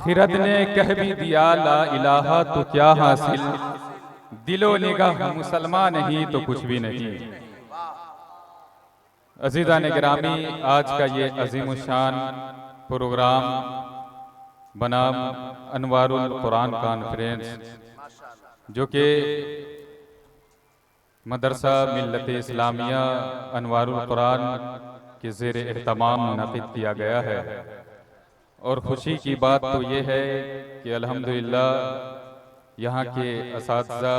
खिरद ने कह भी दिया ला इलाहा तो क्या हासिल, दिलो निगाह मुसलमान नहीं तो कुछ भी नहीं। अज़ीज़ान गिरामी, आज का ये अज़ीमुशान प्रोग्राम बनाम अनवारुल कुरान कॉन्फ्रेंस जो कि मदरसा मिल्लत इस्लामिया अनवारुल कुरान के ज़ेर एहतमाम मुनक़िद किया गया है। और खुशी की बात तो ये है कि अल्हम्दुलिल्लाह यहाँ के असातिज़ा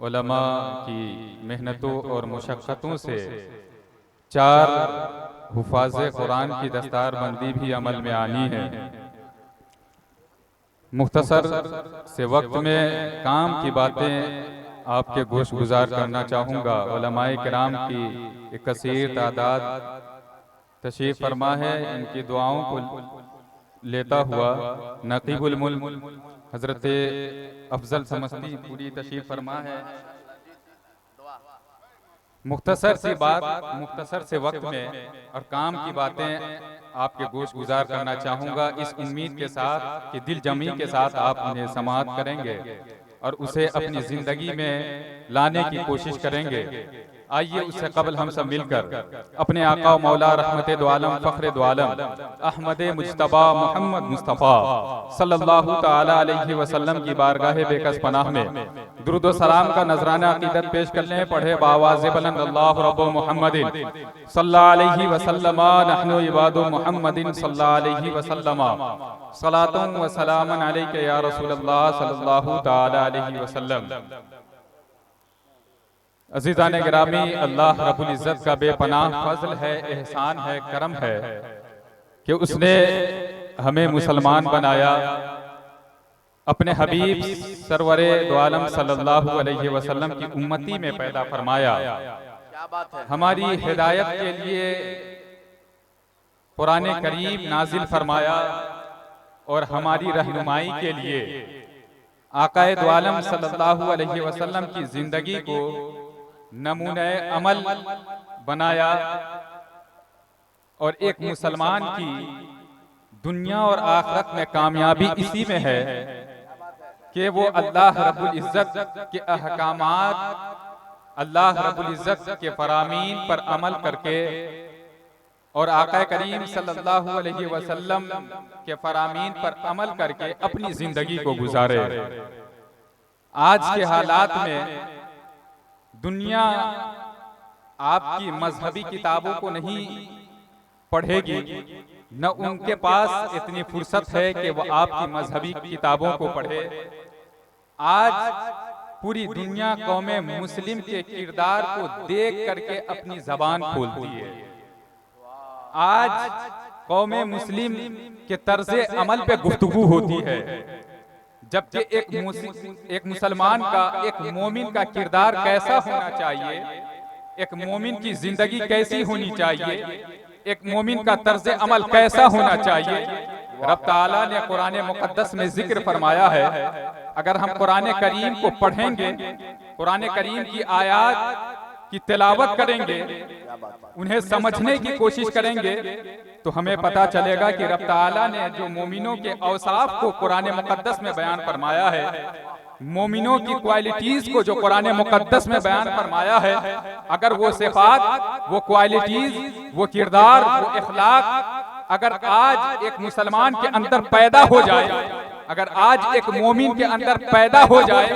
उलमा की मेहनतों और मुशक्क़तों से 4 हुफ़ाज़े कुरान की दस्तारबंदी भी अमल में आनी है। मुख्तसर से वक्त में काम की बातें आपके गोश गुजार करना चाहूँगा। उलमाए किराम की एक कसीर तादाद तशरीफ़ फरमा है। इनकी दुआओं को लेता हुआ नक़ीबुल मुल्क हज़रत अफजल समस्ती पूरी तशरीफ़ फरमा है। मुख्तसर सी बात मुख्तसर से वक्त में और काम की बातें आपके गोश गुजार करना चाहूँगा, इस उम्मीद के साथ कि दिल जमी के साथ आप उन्हें समाअत करेंगे और उसे अपनी ज़िंदगी में लाने की कोशिश करेंगे। आइए उससे कबल हम सब मिलकर अपने आका मौला रहमत दो आलम फ़ख्र दो आलम अहमद मुज्तबा मोहम्मद मुस्तफ़ा सल्लल्लाहु ताला अलैहि वसल्लम की बारगाह बेकस पनाह में दुरूद व सलाम का नजराना अकीदत पेश कर लें। पढ़े बावाज़ बुलंद अल्लाहु रब्बु मुहम्मदिन सल्लल्लाहु अलैहि वसल्लम नहनु इबादु मुहम्मदिन सल्लल्लाहु अलैहि वसल्लम सलातुन व सलामन अलैका या रसूलल्लाह सल्लल्लाहु ताला अलैहि वसल्लम। अज़ीज़ान गिरामी, अल्लाह रब्बुल इज़्ज़त का बेपनाह फज़ल है, एहसान है, करम है कि उसने हमें मुसलमान बनाया, अपने हबीब सरवरे दो आलम सल्लल्लाहु अलैहि वसल्लम की उम्मती में पैदा फरमाया। हमारी हिदायत के लिए कुरान करीम नाजिल फरमाया और हमारी रहनुमाई के लिए आकाए दो आलम सल्लल्लाहु अलैहि वसल्लम की जिंदगी को नमूने अमल बनाया। और एक मुसलमान की दुनिया और आखिरत में कामयाबी इसी में है कि वो अल्लाह रब्बुल इज़्ज़त के अहकामात, अल्लाह रब्बुल इज़्ज़त के फरामीन पर अमल करके और आका करीम सल्लल्लाहु अलैहि वसल्लम के फरामीन पर अमल करके अपनी जिंदगी को गुजारे। आज के हालात में दुनिया आपकी मजहबी किताबों को नहीं पढ़ेगी, न उनके पास इतनी फुर्सत है कि वो आपकी मजहबी किताबों को पढ़े। आज पूरी दुनिया कौमे मुस्लिम के किरदार को देख करके अपनी जबान खोलती है। आज कौमे मुस्लिम के तर्ज़े अमल पे गुफ्तगू होती है, जबकि एक मुसलमान का, एक मोमिन का किरदार कैसा होना चाहिए, एक मोमिन की जिंदगी कैसी होनी चाहिए, एक मोमिन का तर्ज़े अमल कैसा होना चाहिए, रब ताला ने कुरान मुक़द्दस में जिक्र फरमाया है। अगर हम कुरान करीम को पढ़ेंगे, कुरान करीम की आयत की तिलावत करेंगे, उन्हें समझने की कोशिश करेंगे, तो हमें पता चलेगा कि रब ताला ने जो मोमिनों के औसाफ को कुरान मुक़द्दस में बयान फरमाया है, मोमिनों की क्वालिटीज को जो कुरान मुक़द्दस में बयान फरमाया है, अगर वो सिफात, वो क्वालिटीज, वो किरदार, वो इखलाक अगर आज एक मुसलमान के अंदर पैदा हो जाए, अगर आज एक मोमिन के अंदर पैदा हो जाए,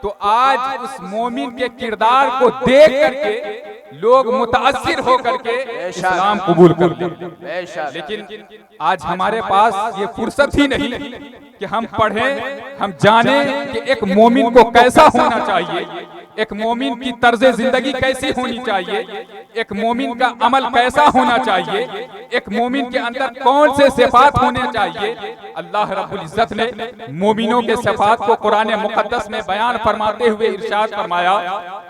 तो आज उस मोमिन के किरदार को देख करके लोग मुतासिर होकर के इस्लाम कबूल कर लें। लेकिन आज हमारे पास ये फुर्सत ही नहीं कि हम पढ़ें, हम जाने कि एक मोमिन को कैसा होना चाहिए, एक मोमिन की तर्ज़े जिंदगी कैसी होनी चाहिए, एक मोमिन का अमल कैसा होना चाहिए, एक मोमिन के अंदर कौन से सिफात होने चाहिए। अल्लाह रब्बुल इज़्ज़त ने मोमिनों के सिफात को कुरान मुक़द्दस में बयान फरमाते हुए इरशाद फरमाया।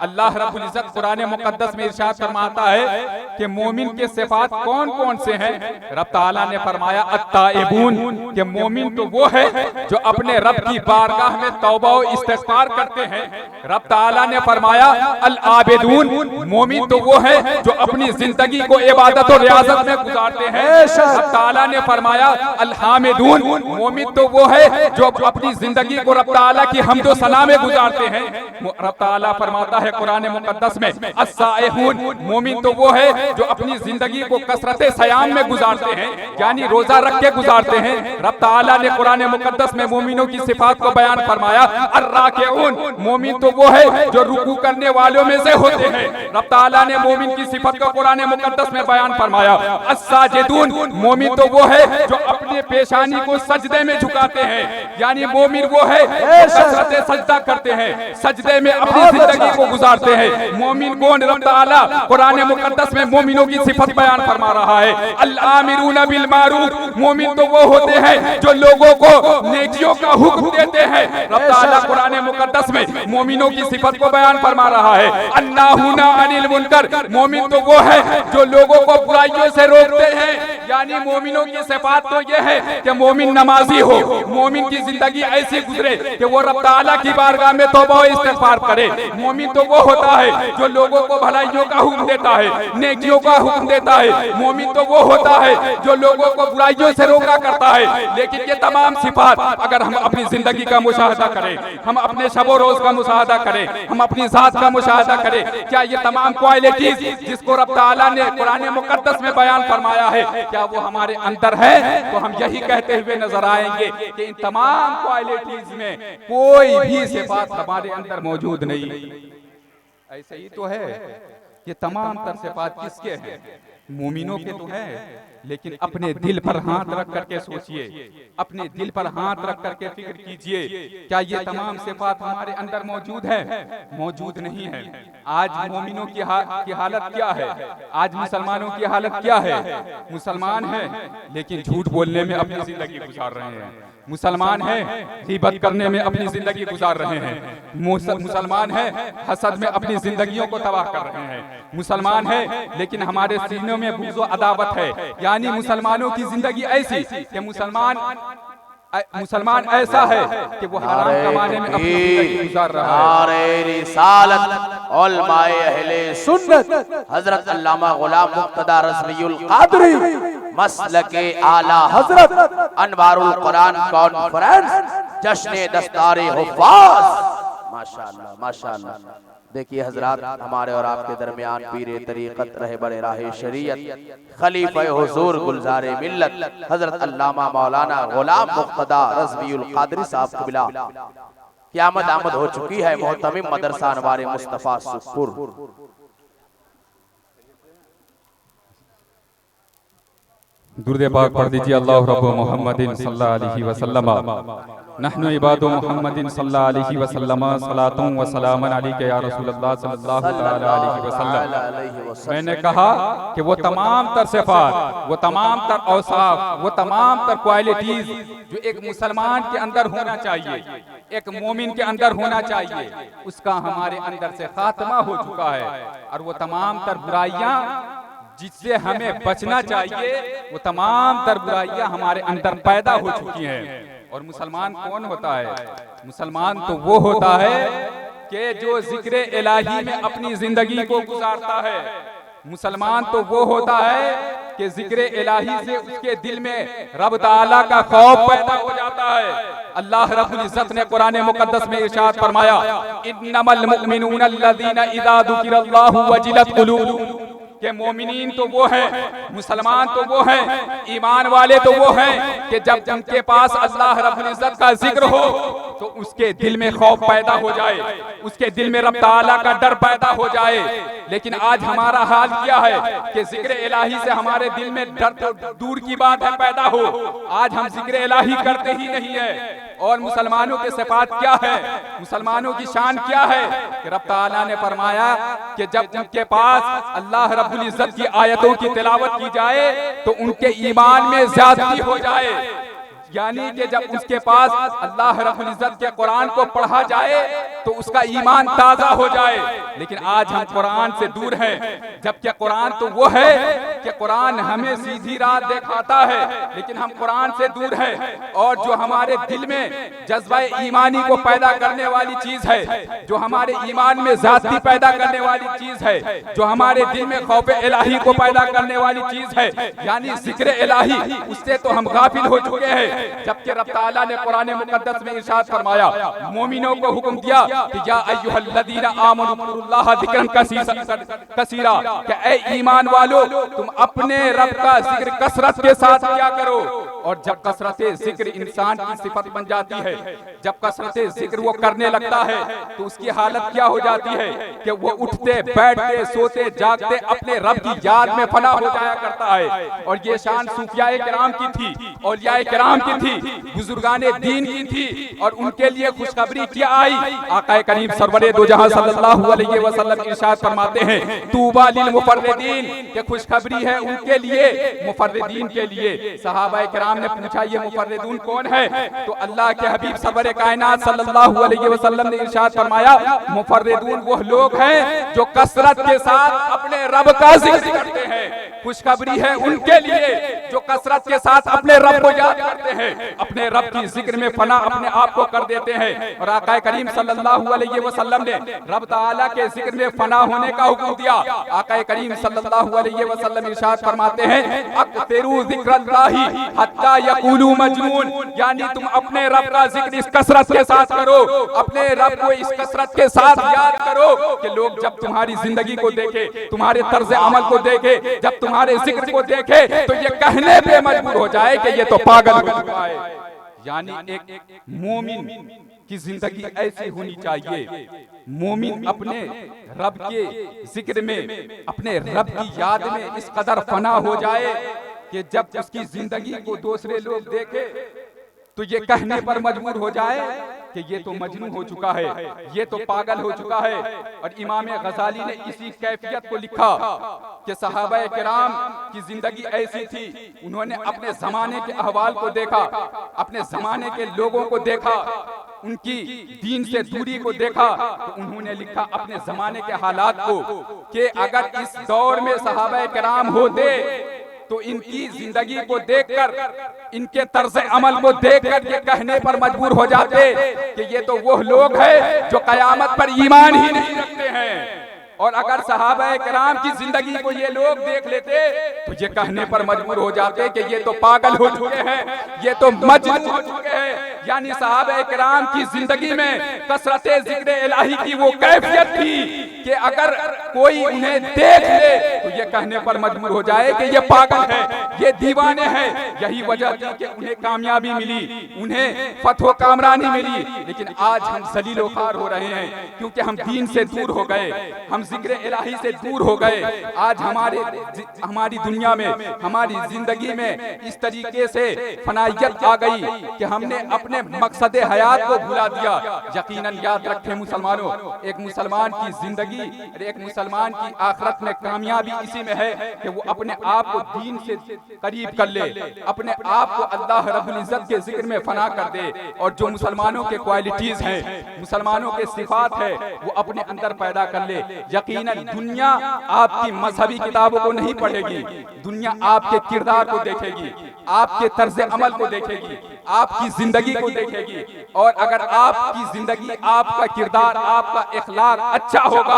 अल्लाह रब्बुल इज़्ज़त कुरान मुक़द्दस में इरशाद फरमाता है कि मोमिन के सिफात कौन कौन से हैं। रब ताला ने फरमाया अत्ताइबून, कि मोमिन तो वो है जो अपने रब की बारगाह में तौबा और इस्तिग़फ़ार करते हैं। रब ताला ने ने फरमाया अल आबिदून, मोमिन तो वो है जो अपनी जिंदगी को इबादत और रियाजत में गुजारते हैं। रब ताला ने फरमाया अल हामिदून, मोमिन तो वो है जो अपनी जिंदगी को रब ताला की हम्द व सना में गुजारते हैं। रब ताला फरमाता है कुरान मुकद्दस में अस्साइहून, मोमिन तो वो है जो अपनी जिंदगी को कसरत सयाम में गुजारते हैं, यानी रोजा रख के गुजारते हैं। रब ताला ने कुरान मुकद्दस में मोमिनों की सिफात को बयान फरमाया अर्राकिऊन, मोमिन तो वो है जो रुकू करने वालों में से होते हैं। रब ताला ने मोमिन की सिफत को कुरान मुकद्दस में बयान फरमाया अस्साजिदून, मोमिन तो वो है जो अपने पेशानी को सजदे में झुकाते हैं, यानी मोमिन वो है कसरत सजदा करते हैं, सजदे में अपनी जिंदगी को गुजारते हैं। मोमिन कौन? रब ताला कुरान मुकद्दस में मोमिनों की सिफत बयान फरमा रहा है अल आमिरूना बिल मारूफ, मोमिन तो वो होते हैं जो लोगों को नेकियों का हुक्म देते हैं। रब ताला कुरान मुकद्दस में मोमिनों की सिफत को बयान फरमा रहा है अन्नाहुना अनिल मुनकर, मोमिन तो वो है जो लोगों को बुराइयों से रोकते हैं, यानी मोमिनों की सिफात तो ये है कि मोमिन नमाजी हो, मोमिन की जिंदगी ऐसी गुजरे कि वो रब ताला की बारगाह में तौबा और इस्तिग़फ़ार करे। मोमिन तो वो होता है जो लोगों को भलाइयों का हुक्म देता है, नेकियों का हुक्म देता है। मोमिन तो वो होता है जो लोगों को बुराइयों से रोका करता है। लेकिन ये तमाम सिफात अगर हम अपनी जिंदगी का मुशाहदा करें, हम अपने शबो रोज का मुशाहदा करें, हम अपनी जात का मुशाहदा करें, क्या ये तमाम क्वालिटीज जिसको रब ताला ने कुरान मुकद्दस में बयान फरमाया है, क्या वो हमारे अंदर है? तो हम यही कहते हुए नजर आएंगे कि इन तमाम क्वालिटीज में कोई भी सिफात हमारे अंदर मौजूद नहीं। ऐसे ही तो है, ये तमाम तर सिफात किसके हैं? मोमिनों के तो है, लेकिन अपने दिल पर हाथ रख करके सोचिए, अपने दिल पर हाथ रख करके फिक्र कीजिए, क्या ये तमाम सिफात हमारे अंदर मौजूद है? मौजूद नहीं है। आज मोमिनों की हालत क्या है? आज मुसलमानों की हालत क्या है? मुसलमान है लेकिन झूठ बोलने में अपनी जिंदगी गुजार रहे हैं, मुसलमान है गीबत करने में अपनी जिंदगी गुजार रहे हैं, मुसलमान है हसद में अपनी जिंदगियों को तबाह कर रहे हैं, मुसलमान है लेकिन हमारे सीनों में बुग़्ज़ व अदावत है। यानी मुसलमानों की जिंदगी ऐसी कि मुसलमान ऐसा है कि वो हराम कमाने में अपनी जिंदगी गुजार रहा है। रिसालत उलमाए अहले सुन्नत हजरत अल्लामा गुलाम मुक़्तदा रज़वियुल क़ादरी मसलके आला हजरत अनवारुल कुरान कॉन्फ्रेंस जश्न दस्तारे हुफ़ाज़। माशाअल्लाह माशाअल्लाह। देखिए हजरात, हमारे और आपके दरमियान पीरे तरीक़त रहे बड़े राहे शरीयत खलीफा हुजूर गुलजारे मिल्लत हजरत अल्लामा मौलाना गुलाम मुक़्तदा रज़वियुल क़ादरी साहब क़िबला क़यामत आमद हो चुकी है। मोहतमिम मदरसा अनवारे मुस्तफ़ा सुखपुर। दुरूद पाक पढ़ दीजिए। अल्लाह रब्बु मुहम्मदिन सल्लल्लाहु अलैहि वसल्लम नहनु इबादु मुहम्मदिन सल्लल्लाहु अलैहि वसल्लम सलातुन व सलामन अलैका या रसूलल्लाह सल्लल्लाहु तआला अलैहि वसल्लम। मैंने कहा कि वो तमाम तर सिफात, वो तमाम तर औसाफ, वो तमाम तर क्वालिटीज जो एक मुसलमान के अंदर होना चाहिए, एक मोमिन के अंदर होना चाहिए, उसका हमारे अंदर से खात्मा हो चुका है। और वो तमाम तर बुराइयां जिससे हमें बचना चाहिए, वो तमाम तर बुराइयां हमारे अंदर पैदा हो चुकी हैं। और मुसलमान कौन होता है? मुसलमान तो वो होता है कि जो जिक्र इलाही में अपनी जिंदगी को गुजारता है। मुसलमान तो वो होता है कि जिक्र इलाही से उसके दिल में रब ताला का खौफ पैदा हो जाता है। अल्लाह रब्बुल इज्जत ने कुरान मुकद्दस में इरशाद फरमाया इन्नमल मुमिनूना अल्लज़ीना इज़ा ज़ुकिरल्लाहु वजिलत क़ुलूबुहुम, कि मोमिनीन तो वो है, मुसलमान तो वो है, ईमान वाले तो वो हैं कि जब उनके पास अल्लाह रब्बुल इज्जत का जिक्र हो तो उसके दिल में खौफ पैदा हो जाए, उसके दिल में रब ताला का डर पैदा हो जाए। लेकिन आज हमारा हाल क्या है कि जिक्र इलाही से हमारे दिल में डर तो दूर की बात है पैदा हो, आज हम जिक्र इलाही करते ही नहीं है। और मुसलमानों के सिफात क्या है, मुसलमानों की शान क्या है कि रब ताला ने फरमाया कि जब उनके पास अल्लाह रब्बुल इज्जत की आयतों की तिलावत की जाए तो उनके ईमान में ज्यादती हो जाए। यानी कि जब उसके पास अल्लाह रब्बुल इज्जत के कुरान को पढ़ा जाए तो उसका ईमान ताजा हो जाए। लेकिन आज हम कुरान से दूर हैं, जबकि कुरान तो वो है कि कुरान हमें सीधी राह दिखाता है, लेकिन हम कुरान से दूर हैं। और जो हमारे दिल में जज्बा ईमानी को पैदा करने वाली चीज है, जो हमारे ईमान में जाती पैदा करने वाली चीज है, जो हमारे दिल में खौफ इलाही को पैदा करने वाली चीज है, यानी जिक्र इलाही, उससे तो हम गाफिल हो चुके हैं। जबकि रब ताला ने कुरान मुकद्दस में इरशाद फरमाया, मोमिनों को हुक्म दिया कि या अय्युहल्लज़ीना आमनू ज़कुरुल्लाह ज़िक्रन कसीरा, कि ऐ ईमान वालो तुम अपने रब का जिक्र कसरत के साथ किया करो। और जब कसरत जिक्र इंसान की सिफत बन जाती है, जब कसरत जिक्र वो करने लगता है, तो उसकी हालत क्या हो जाती है कि वो उठते बैठते सोते जागते अपने रब की याद में फना हो जाया करता है। और ये शान सूफियाए किराम की थी, औलियाए किराम की थी, बुजुर्गाने दीन की थी। और उनके लिए खुशखबरी क्या आई? आका करीम सरवरे दो जहां सल्लल्लाहु अलैहि वसल्लम इरशाद फरमाते हैं, तूबा लिल मुफर्रिदीन, के खुशखबरी है उनके लिए, मुफर्रिदीन के लिए। सहाबा किराम ने पूछा, ये मुफर्रिदून कौन है? तो अल्लाह के हबीब सरवरे कायनात सल्लल्लाहु अलैहि वसल्लम ने इरशाद फरमाया, मुफर्रिदून वो लोग हैं जो कसरत के साथ अपने रब का जिक्र करते हैं। खुशखबरी है उनके लिए जो कसरत के साथ अपने रब को याद करते हैं, अपने रब की जिक्र में फना अपने आप को कर देते हैं। और आका करीम सल्लल्लाहु अलैहि वसल्लम ने रब ताला के जिक्र में फना होने का हुक्म दिया। आका करीम सल्लल्लाहु अलैहि वसल्लम इरशाद फरमाते हैं, अक्तिरू ज़िक्रल्लाहि हत्ता यक़ूलू मजनून, यानी तुम अपने रब का जिक्र इस कसरत के साथ करो, अपने रब को इस कसरत के साथ याद करो कि लोग जब तुम्हारी जिंदगी को देखे, तुम्हारे तर्ज अमल को देखे, जब तुम्हारे जिक्र को देखे, तो ये कहने पे मजबूर हो जाए कि ये तो पागल हो चुका है। यानी एक मोमिन की जिंदगी ऐसी होनी चाहिए, मोमिन अपने रब के जिक्र में, अपने रब की याद में इस कदर फना हो जाए कि जब उसकी जिंदगी को दूसरे लोग देखे तो ये कहने पर मजबूर हो जाए कि ये तो मजनू हो चुका है, ये तो पागल हो चुका है। और इमाम गजाली ने इसी कैफियत को लिखा कि सहाबा किराम की जिंदगी ऐसी थी, उन्होंने अपने जमाने के अहवाल को देखा, अपने जमाने के लोगों को देखा, उनकी दीन से दूरी को देखा, तो उन्होंने लिखा अपने जमाने के हालात को कि अगर इस दौर में सहाबा किराम होते तो इनकी जिंदगी को देखकर, इनके तर्ज अमल को देखकर ये कहने पर मजबूर हो जाते कि ये तो वो लोग हैं जो कयामत पर ईमान ही नहीं रखते हैं। और अगर सहाबा किराम की जिंदगी को ये लोग देख लेते तो ये कहने पर मजबूर हो जाते कि ये तो पागल हो चुके हैं, ये तो मजनून हो चुके हैं। यानी सहाबा किराम की जिंदगी में कसरत जिक्र इलाही की वो कैफियत थी कि अगर कोई उन्हें देख ले तो ये कहने पर मजबूर हो जाए कि ये पागल है, ये दीवाने हैं। यही वजह थी कि उन्हें कामयाबी मिली, उन्हें फतह कामरानी मिली। लेकिन आज हम जलीलो खार हो रहे हैं क्योंकि हम दीन से दूर हो गए, हम जिक्र इलाही से दूर हो गए। आज हमारी दुनिया में, हमारी जिंदगी में इस तरीके से फनाइयत आ गई कि हमने अपने मकसद हयात को भुला दिया। यकीनन याद रखें मुसलमानों, एक मुसलमान की जिंदगी, एक मुसलमान की आखिरत में कामयाबी इसी में है कि वो अपने आप को दीन से करीब कर ले, अपने आप को अल्लाह रब्बुल इज्जत के जिक्र में फना कर दे। और जो मुसलमानों के क्वालिटीज हैं, मुसलमानों के सिफात है, वो अपने अंदर पैदा कर ले। यकीनन दुनिया आपकी मजहबी किताबों को नहीं पढ़ेगी, दुनिया आपके किरदार को देखेगी, आपके तर्ज अमल को देखेगी, आपकी जिंदगी को देखेगी। और अगर आपकी जिंदगी, आपका किरदार, आपका इखलाक अच्छा होगा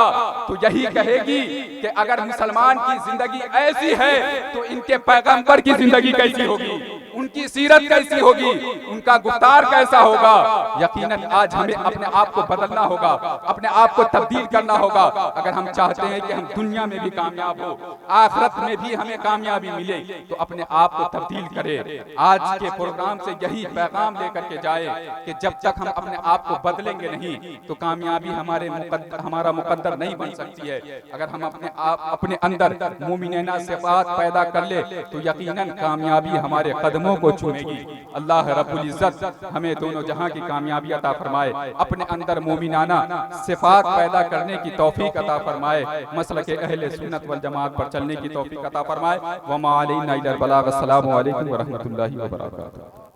तो यही कहेगी कि अगर मुसलमान की जिंदगी ऐसी है तो इनके पैगंबर की जिंदगी कैसी होगी, उनकी सीरत कैसी होगी, उनका गुफ्तार कैसा होगा। यकीनन आज हमें अपने आप को बदलना होगा, अपने आप को तब्दील करना होगा अगर हम चाहते हैं कि हम दुनिया में भी कामयाब हो, आखिरत में भी हमें कामयाबी मिले, तो अपने आप को तब्दील करें। आज के प्रोग्राम से यही पैगाम लेकर के जाए कि जब तक हम अपने आप को बदलेंगे नहीं तो कामयाबी हमारा मुकद्दर नहीं बन सकती है। अगर हम अपने अंदर मोमिना सिफात पैदा कर ले तो यकीनन कामयाबी हमारे कदमों को चूमेगी। अल्लाह रब्बुल इज्जत हमें दोनों जहां की कामयाबी अता फरमाए, अपने अंदर मोमिनाना सिफात पैदा करने की तौफीक अता फरमाए, मसलक अहले सुन्नत वल जमात पर चलने की तौफीक अता फरमाए। व मा अलैना इल्लल बलाग। अस्सलामु अलैकुम व रहमतुल्लाहि व बरकातहू।